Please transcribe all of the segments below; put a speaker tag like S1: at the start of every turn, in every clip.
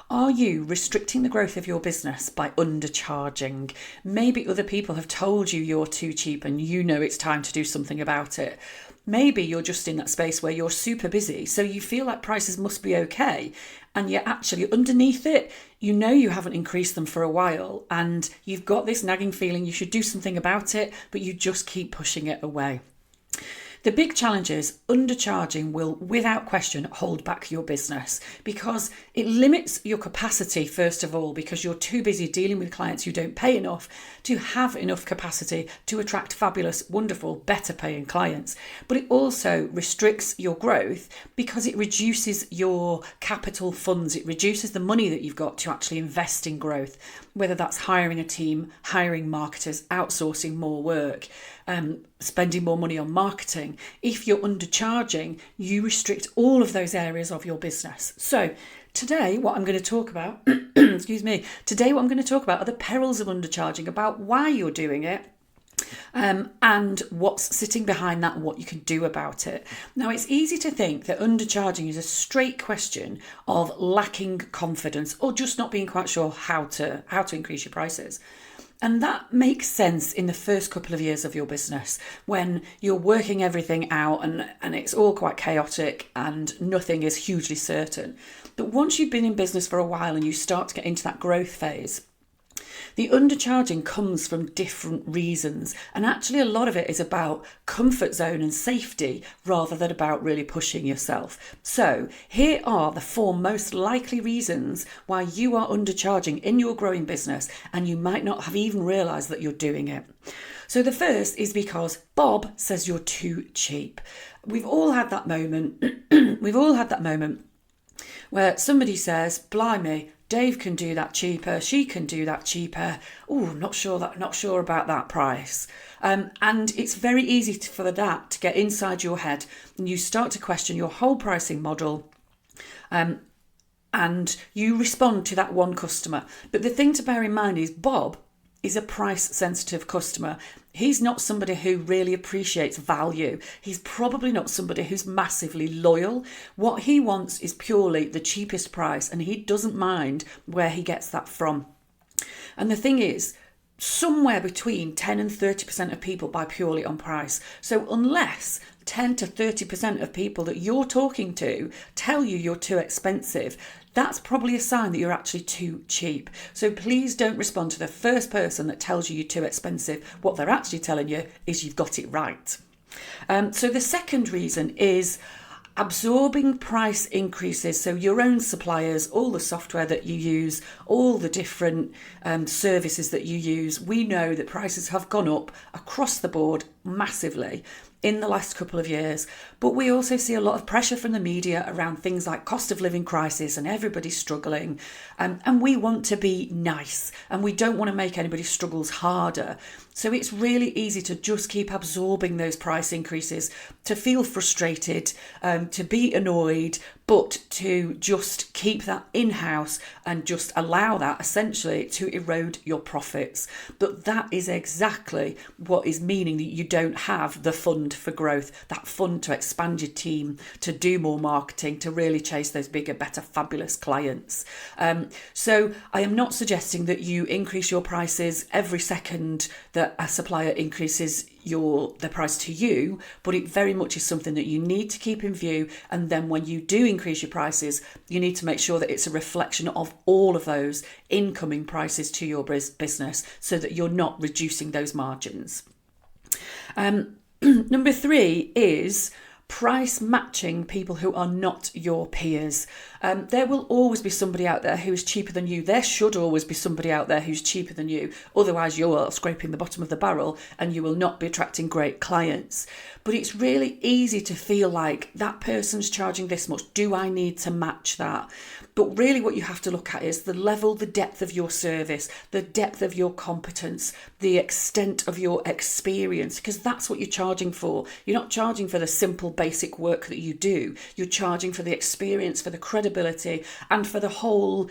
S1: Are you restricting the growth of your business by undercharging? Maybe other people have told you you're too cheap and you know it's time to do something about it. Maybe you're just in that space where you're super busy, so you feel like prices must be okay. And yet actually underneath it, you know you haven't increased them for a while and you've got this nagging feeling you should do something about it, but you just keep pushing it away. The big challenge is undercharging will, without question, hold back your business because it limits your capacity, first of all, because you're too busy dealing with clients who don't pay enough to have enough capacity to attract fabulous, wonderful, better paying clients. But it also restricts your growth because it reduces your capital funds. It reduces the money that you've got to actually invest in growth, whether that's hiring a team, hiring marketers, outsourcing more work, spending more money on marketing. If you're undercharging, you restrict all of those areas of your business. So today, what I'm going to talk about, today what I'm going to talk about are the perils of undercharging, about why you're doing it, and what's sitting behind that and what you can do about it. Now, it's easy to think that undercharging is a straight question of lacking confidence or just not being quite sure how to increase your prices. And that makes sense in the first couple of years of your business when you're working everything out and it's all quite chaotic and nothing is hugely certain. But once you've been in business for a while and you start to get into that growth phase, the undercharging comes from different reasons. And actually a lot of it is about comfort zone and safety rather than about really pushing yourself. So here are the 4 most likely reasons why you are undercharging in your growing business and you might not have even realised that you're doing it. So the first is because Bob says you're too cheap. We've all had that moment. Where somebody says, blimey, Dave can do that cheaper, she can do that cheaper. Oh, not sure about that price. And it's very easy for that to get inside your head and you start to question your whole pricing model. And you respond to that one customer. But the thing to bear in mind is Bob is a price sensitive customer. He's not somebody who really appreciates value. He's probably not somebody who's massively loyal. What he wants is purely the cheapest price and he doesn't mind where he gets that from. And the thing is, somewhere between 10 and 30% of people buy purely on price. So unless 10 to 30% of people that you're talking to tell you you're too expensive, that's probably a sign that you're actually too cheap. So please don't respond to the first person that tells you you're too expensive. What they're actually telling you is you've got it right. So the second reason is absorbing price increases. So your own suppliers, all the software that you use, all the different services that you use. We know that prices have gone up across the board massively in the last couple of years, but we also see a lot of pressure from the media around things like cost of living crisis and everybody's struggling, and we want to be nice and we don't want to make anybody's struggles harder. So it's really easy to just keep absorbing those price increases, to feel frustrated, to be annoyed, but to just keep that in-house and just allow that essentially to erode your profits. But that is exactly what is meaning that you don't have the fund for growth, that fund to expand your team, to do more marketing, to really chase those bigger, better, fabulous clients. So I am not suggesting that you increase your prices every second that a supplier increases the price to you, but it very much is something that you need to keep in view. And then when you do increase your prices, you need to make sure that it's a reflection of all of those incoming prices to your business so that you're not reducing those margins. Number 3 is price matching people who are not your peers. There will always be somebody out there who is cheaper than you. There should always be somebody out there who's cheaper than you. Otherwise, you're scraping the bottom of the barrel and you will not be attracting great clients. But it's really easy to feel like that person's charging this much. Do I need to match that? But really what you have to look at is the level, the depth of your service, the depth of your competence, the extent of your experience, because that's what you're charging for. You're not charging for the simple basic work that you do. You're charging for the experience, for the credibility, and for the whole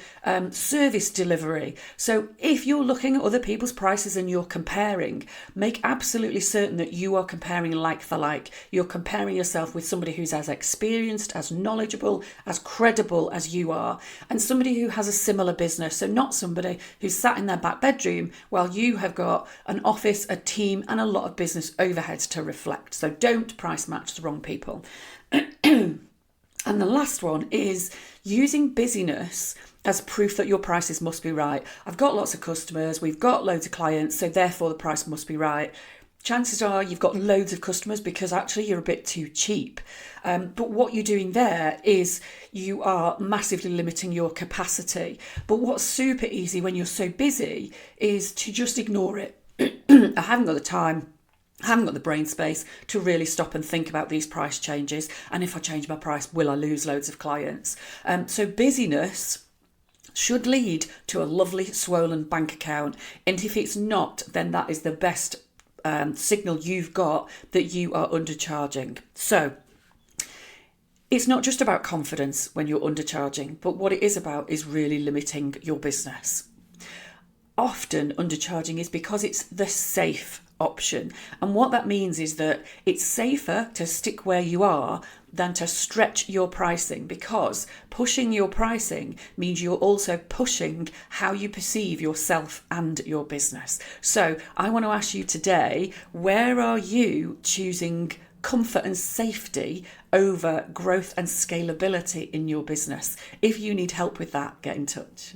S1: service delivery. So if you're looking at other people's prices and you're comparing, make absolutely certain that you are comparing like for like. You're comparing yourself with somebody who's as experienced, as knowledgeable, as credible as you are, and somebody who has a similar business. So not somebody who's sat in their back bedroom while you have got an office, a team, and a lot of business overheads to reflect. So don't price match the wrong people. And the last one is using busyness as proof that your prices must be right. I've got lots of customers, we've got loads of clients, so therefore the price must be right. Chances are you've got loads of customers because actually you're a bit too cheap. But what you're doing there is you are massively limiting your capacity. But what's super easy when you're so busy is to just ignore it. I haven't got the time. I haven't got the brain space to really stop and think about these price changes. And if I change my price, will I lose loads of clients? So busyness should lead to a lovely swollen bank account. And if it's not, then that is the best signal you've got that you are undercharging. So it's not just about confidence when you're undercharging, but what it is about is really limiting your business. Often undercharging is because it's the safe option. And what that means is that it's safer to stick where you are than to stretch your pricing, because pushing your pricing means you're also pushing how you perceive yourself and your business. So I want to ask you today, where are you choosing comfort and safety over growth and scalability in your business? If you need help with that, get in touch.